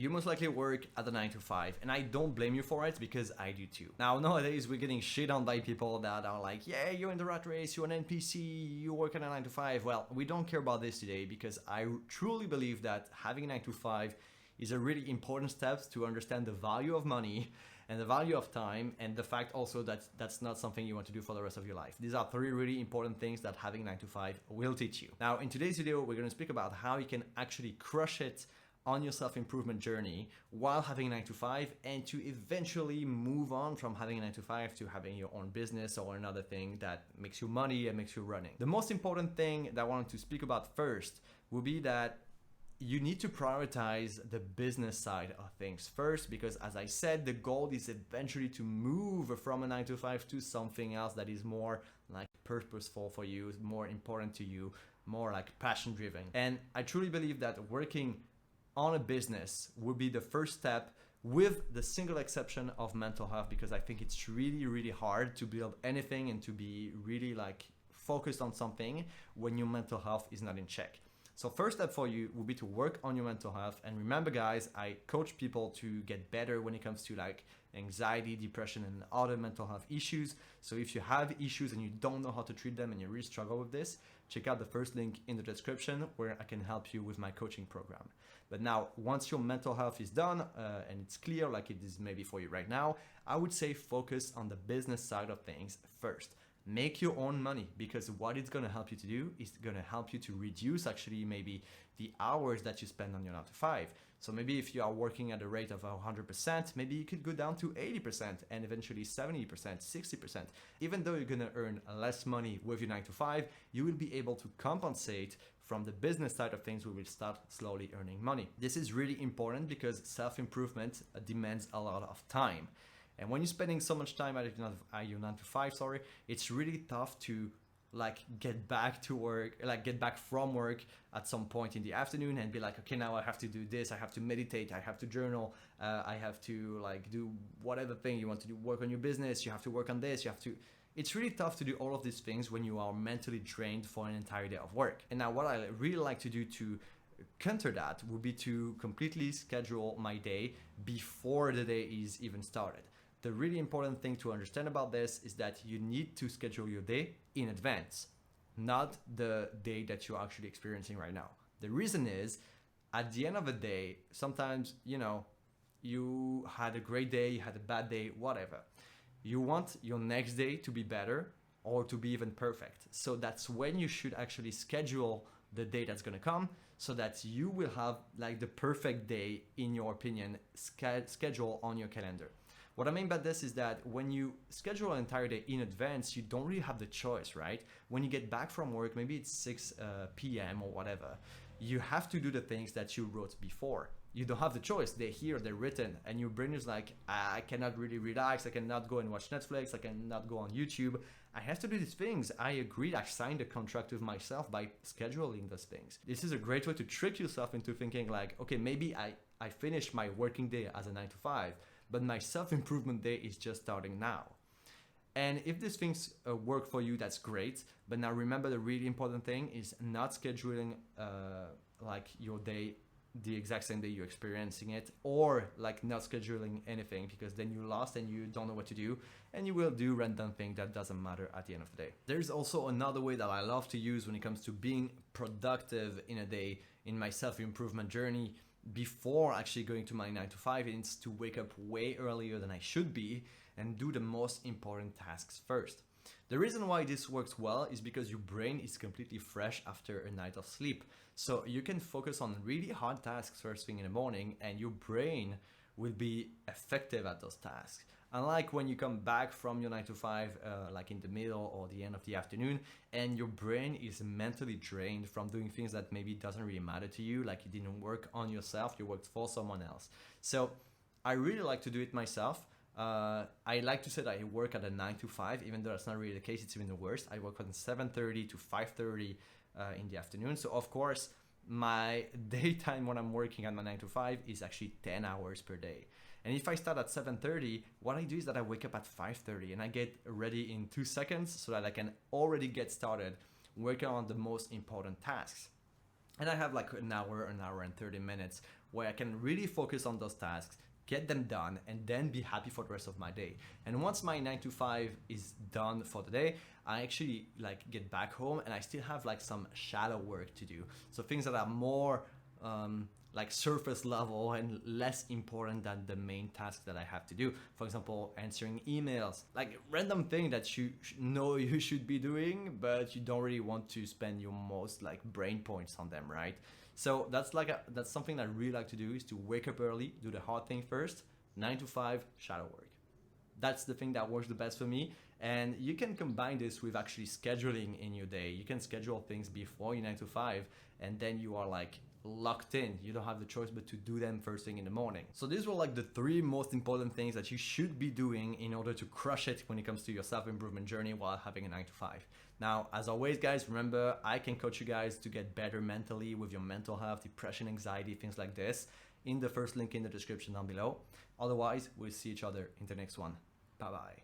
you most likely work at the 9 to 5, and I don't blame you for it because I do too. Now, nowadays, we're getting shit on by people that are like, yeah, you're in the rat race, you're an NPC, you work at a 9 to 5. Well, we don't care about this today because I truly believe that having a 9 to 5 is a really important step to understand the value of money and the value of time, and the fact also that that's not something you want to do for the rest of your life. These are three really important things that having 9 to 5 will teach you. Now, in today's video, we're going to speak about how you can actually crush it on your self-improvement journey while having a 9 to 5, and to eventually move on from having a 9 to 5 to having your own business or another thing that makes you money and makes you running. The most important thing that I wanted to speak about first will be that you need to prioritize the business side of things first, because as I said, the goal is eventually to move from a 9 to 5 to something else that is more like purposeful for you, more important to you, more like passion driven. And I truly believe that working on a business would be the first step, with the single exception of mental health, because I think it's really, really hard to build anything and to be really like focused on something when your mental health is not in check. So first step for you will be to work on your mental health. And remember guys, I coach people to get better when it comes to like anxiety, depression, and other mental health issues. So if you have issues and you don't know how to treat them and you really struggle with this, check out the first link in the description where I can help you with my coaching program. But now, once your mental health is done and it's clear like it is maybe for you right now, I would say focus on the business side of things first. Make your own money, because what it's going to help you to do is going to help you to reduce actually maybe the hours that you spend on your 9 to 5. So maybe if you are working at a rate of 100%, maybe you could go down to 80% and eventually 70%, 60%. Even though you're going to earn less money with your 9 to 5, you will be able to compensate from the business side of things. We will start slowly earning money. This is really important because self-improvement demands a lot of time. And when you're spending so much time at your 9 to 5, it's really tough to like get back to work, like get back from work at some point in the afternoon and be like, okay, now I have to do this, I have to meditate, I have to journal, I have to like do whatever thing you want to do, work on your business, you have to work on this, you have to. It's really tough to do all of these things when you are mentally drained for an entire day of work. And now what I really like to do to counter that would be to completely schedule my day before the day is even started. The really important thing to understand about this is that you need to schedule your day in advance, not the day that you're actually experiencing right now. The reason is, at the end of the day, sometimes, you know, you had a great day, you had a bad day, whatever. You want your next day to be better or to be even perfect. So that's when you should actually schedule the day that's gonna come, so that you will have like the perfect day, in your opinion, schedule on your calendar. What I mean by this is that when you schedule an entire day in advance, you don't really have the choice, right? When you get back from work, maybe it's 6 p.m. or whatever, you have to do the things that you wrote before. You don't have the choice. They're here, they're written, and your brain is like, I cannot really relax, I cannot go and watch Netflix, I cannot go on YouTube. I have to do these things. I agreed, I signed a contract with myself by scheduling those things. This is a great way to trick yourself into thinking like, okay, maybe I finished my working day as a 9 to 5, but my self-improvement day is just starting now. And if these things work for you, that's great. But now remember, the really important thing is not scheduling like your day the exact same day you're experiencing it, or like not scheduling anything, because then you're lost and you don't know what to do, and you will do random thing that doesn't matter at the end of the day. There's also another way that I love to use when it comes to being productive in a day in my self-improvement journey before actually going to my 9 to 5, is to wake up way earlier than I should be and do the most important tasks first. The reason why this works well is because your brain is completely fresh after a night of sleep. So you can focus on really hard tasks first thing in the morning, and your brain will be effective at those tasks. Unlike when you come back from your 9 to 5, like in the middle or the end of the afternoon, and your brain is mentally drained from doing things that maybe doesn't really matter to you, like you didn't work on yourself, you worked for someone else. So I really like to do it myself. I like to say that I work at a 9 to 5, even though that's not really the case, it's even the worst. I work from 7:30 to 5:30 in the afternoon. So of course, my daytime when I'm working at my 9 to 5 is actually 10 hours per day. And if I start at 7:30, what I do is that I wake up at 5:30 and I get ready in 2 seconds so that I can already get started working on the most important tasks. And I have like an hour and 30 minutes where I can really focus on those tasks, get them done, and then be happy for the rest of my day. And once my 9 to 5 is done for the day, I actually like get back home and I still have like some shallow work to do. So things that are more like surface level and less important than the main task that I have to do. For example, answering emails, like random thing that you know you should be doing, but you don't really want to spend your most like brain points on them, right? So that's something I really like to do, is to wake up early, do the hard thing first, 9 to 5, shadow work. That's the thing that works the best for me. And you can combine this with actually scheduling in your day. You can schedule things before your 9 to 5, and then you are like locked in. You don't have the choice but to do them first thing in the morning. So these were like the 3 most important things that you should be doing in order to crush it when it comes to your self-improvement journey while having a 9 to 5. Now, as always, guys, remember, I can coach you guys to get better mentally with your mental health, depression, anxiety, things like this, in the first link in the description down below. Otherwise, we'll see each other in the next one. Bye bye.